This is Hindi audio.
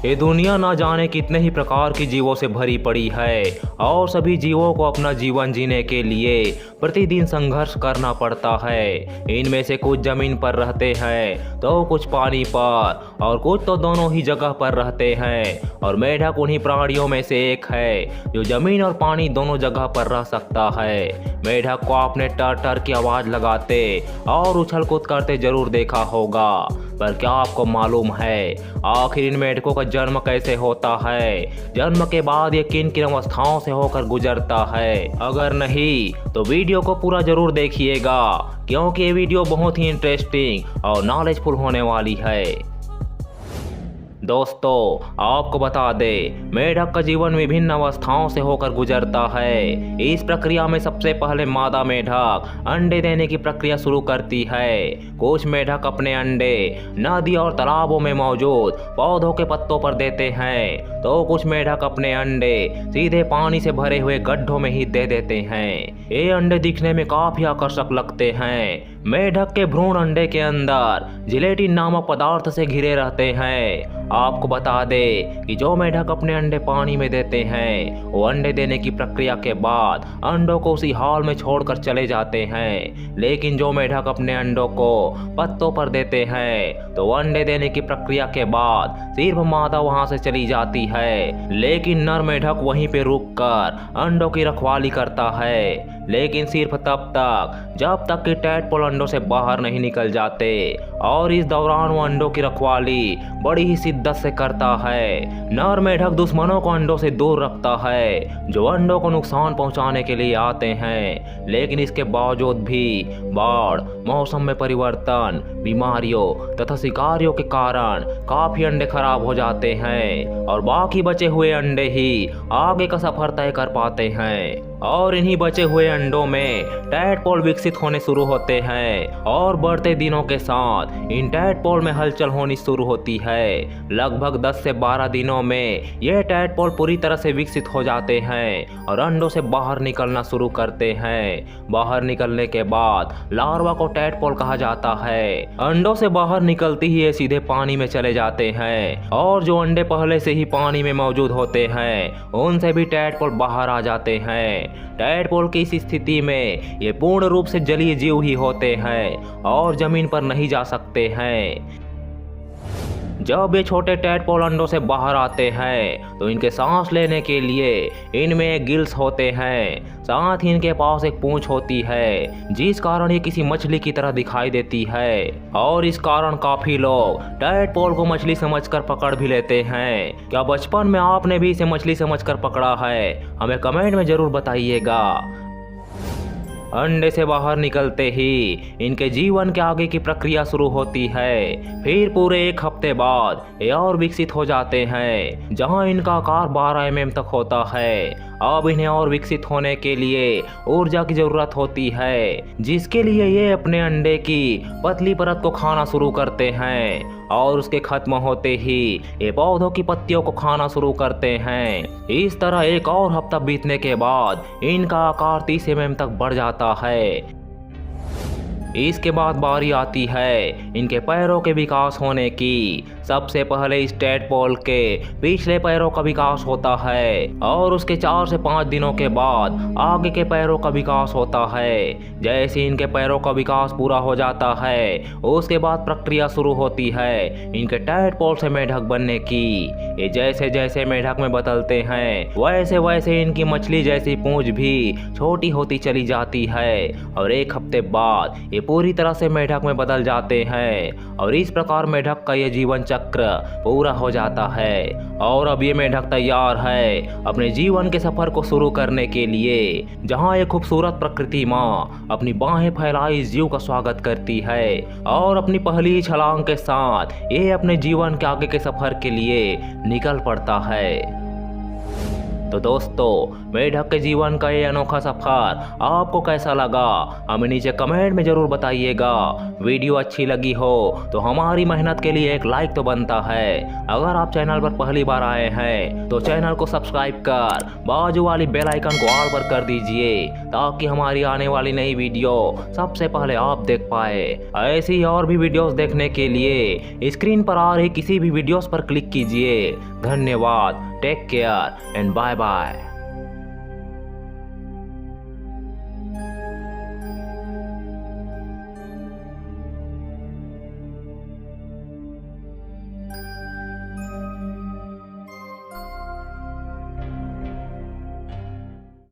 ये दुनिया ना जाने कितने ही प्रकार की जीवों से भरी पड़ी है और सभी जीवों को अपना जीवन जीने के लिए प्रतिदिन संघर्ष करना पड़ता है। इनमें से कुछ जमीन पर रहते हैं तो कुछ पानी पर और कुछ तो दोनों ही जगह पर रहते हैं। और मेढक उन्हीं प्राणियों में से एक है जो जमीन और पानी दोनों जगह पर रह सकता है। मेढक को आपने टर टर की आवाज़ लगाते और उछल कूद करते जरूर देखा होगा, पर क्या आपको मालूम है आखिर इन मेढकों का जन्म कैसे होता है? जन्म के बाद ये किन किन अवस्थाओं से होकर गुजरता है? अगर नहीं तो वीडियो को पूरा जरूर देखिएगा, क्योंकि ये वीडियो बहुत ही इंटरेस्टिंग और नॉलेजफुल होने वाली है। दोस्तों, आपको बता दें, मेढक का जीवन विभिन्न अवस्थाओं से होकर गुजरता है। इस प्रक्रिया में सबसे पहले मादा मेढक अंडे देने की प्रक्रिया शुरू करती है। कुछ मेढक अपने अंडे नदी और तालाबों में मौजूद पौधों के पत्तों पर देते हैं, तो कुछ मेढक अपने अंडे सीधे पानी से भरे हुए गड्ढों में ही दे देते हैं। ये अंडे दिखने में काफी आकर्षक लगते हैं। मेढक के भ्रूण अंडे के अंदर जिलेटिन नामक पदार्थ से घिरे रहते हैं। आपको बता दे कि जो मेढक अपने अंडे पानी में देते हैं, वो अंडे देने की प्रक्रिया के बाद अंडों को उसी हाल में छोड़कर चले जाते हैं। लेकिन जो मेढक अपने अंडों को पत्तों पर देते हैं, तो अंडे देने की प्रक्रिया के बाद सिर्फ मादा वहां से चली जाती है, लेकिन नर मेढक वहीं पे रुककर अंडों की रखवाली करता है। लेकिन सिर्फ तब तक जब तक कि टैडपोल अंडों से बाहर नहीं निकल जाते, और इस दौरान वो अंडों की रखवाली बड़ी ही शिद्दत से करता है। नर मेढक दुश्मनों को अंडों से दूर रखता है जो अंडों को नुकसान पहुंचाने के लिए आते हैं। लेकिन इसके बावजूद भी बाढ़, मौसम में परिवर्तन, बीमारियों तथा शिकारियों के कारण काफी अंडे खराब हो जाते हैं और बाकी बचे हुए अंडे ही आगे का सफर तय कर पाते हैं। और इन्हीं बचे हुए अंडों में टैडपोल विकसित होने शुरू होते हैं और बढ़ते दिनों के साथ इन टैडपोल में हलचल होनी शुरू होती है। लगभग 10 से 12 दिनों में ये टैडपोल पूरी तरह से विकसित हो जाते हैं और अंडों से बाहर निकलना शुरू करते हैं। बाहर निकलने के बाद लार्वा को टैडपोल कहा जाता है। अंडों से बाहर निकलते ही ये सीधे पानी में चले जाते हैं और जो अंडे पहले से ही पानी में मौजूद होते हैं, उनसे भी टैडपोल बाहर आ जाते हैं। टैडपोल की इस स्थिति में ये पूर्ण रूप से जलीय जीव ही होते हैं और जमीन पर नहीं जा सकते हैं। जब ये छोटे टैडपोल अंडों से बाहर आते हैं, तो इनके सांस लेने के लिए इनमें गिल्स होते हैं। साथ ही इनके पास एक पूंछ होती है, जिस कारण ये किसी मछली की तरह दिखाई देती है। और इस कारण काफी लोग टैडपोल को मछली समझकर पकड़ भी लेते हैं। क्या बचपन में आपने भी इसे मछली समझकर पकड़ा है? हमें कमेंट में जरूर बताइएगा। अंडे से बाहर निकलते ही इनके जीवन के आगे की प्रक्रिया शुरू होती है। फिर पूरे 1 हफ्ते बाद ये और विकसित हो जाते हैं, जहां इनका आकार 12 mm तक होता है। अब इन्हें और विकसित होने के लिए ऊर्जा की जरूरत होती है, जिसके लिए ये अपने अंडे की पतली परत को खाना शुरू करते हैं और उसके खत्म होते ही ये पौधों की पत्तियों को खाना शुरू करते हैं। इस तरह 1 और हफ्ता बीतने के बाद इनका आकार 30 mm तक बढ़ जाता है। इसके बाद बारी आती है इनके पैरों के विकास होने की। सबसे पहले इस टैडपोल के पिछले पैरों का विकास होता है और उसके 4 से 5 दिनों के बाद आगे के पैरों का विकास होता है। जैसे इनके पैरों का विकास पूरा हो जाता है, उसके बाद प्रक्रिया शुरू होती है इनके टैडपोल से मेढक बनने की। ये जैसे जैसे मेढक में बदलते हैं, वैसे वैसे इनकी मछली जैसी पूंछ भी छोटी होती चली जाती है और 1 हफ्ते बाद ये पूरी तरह से मेढक में बदल जाते हैं। और इस प्रकार मेढक का ये जीवन चक्र पूरा हो जाता है और अब ये मेढक तैयार है अपने जीवन के सफर को शुरू करने के लिए, जहां एक खूबसूरत प्रकृति माँ अपनी बाहें फैलाई इस जीव का स्वागत करती है और अपनी पहली छलांग के साथ ये अपने जीवन के आगे के सफर के लिए निकल पड़ता है। तो दोस्तों, मेढक के जीवन का ये अनोखा सफर आपको कैसा लगा हमें नीचे कमेंट में जरूर बताइएगा। वीडियो अच्छी लगी हो तो हमारी मेहनत के लिए एक लाइक तो बनता है। अगर आप चैनल पर पहली बार आए हैं तो चैनल को सब्सक्राइब कर बाजू वाली बेल आइकन को ऑल पर कर दीजिए, ताकि हमारी आने वाली नई वीडियो सबसे पहले आप देख पाए। ऐसी और भी वीडियोस देखने के लिए स्क्रीन पर आ रही किसी भी वीडियोस पर क्लिक कीजिए। धन्यवाद, take care and bye bye.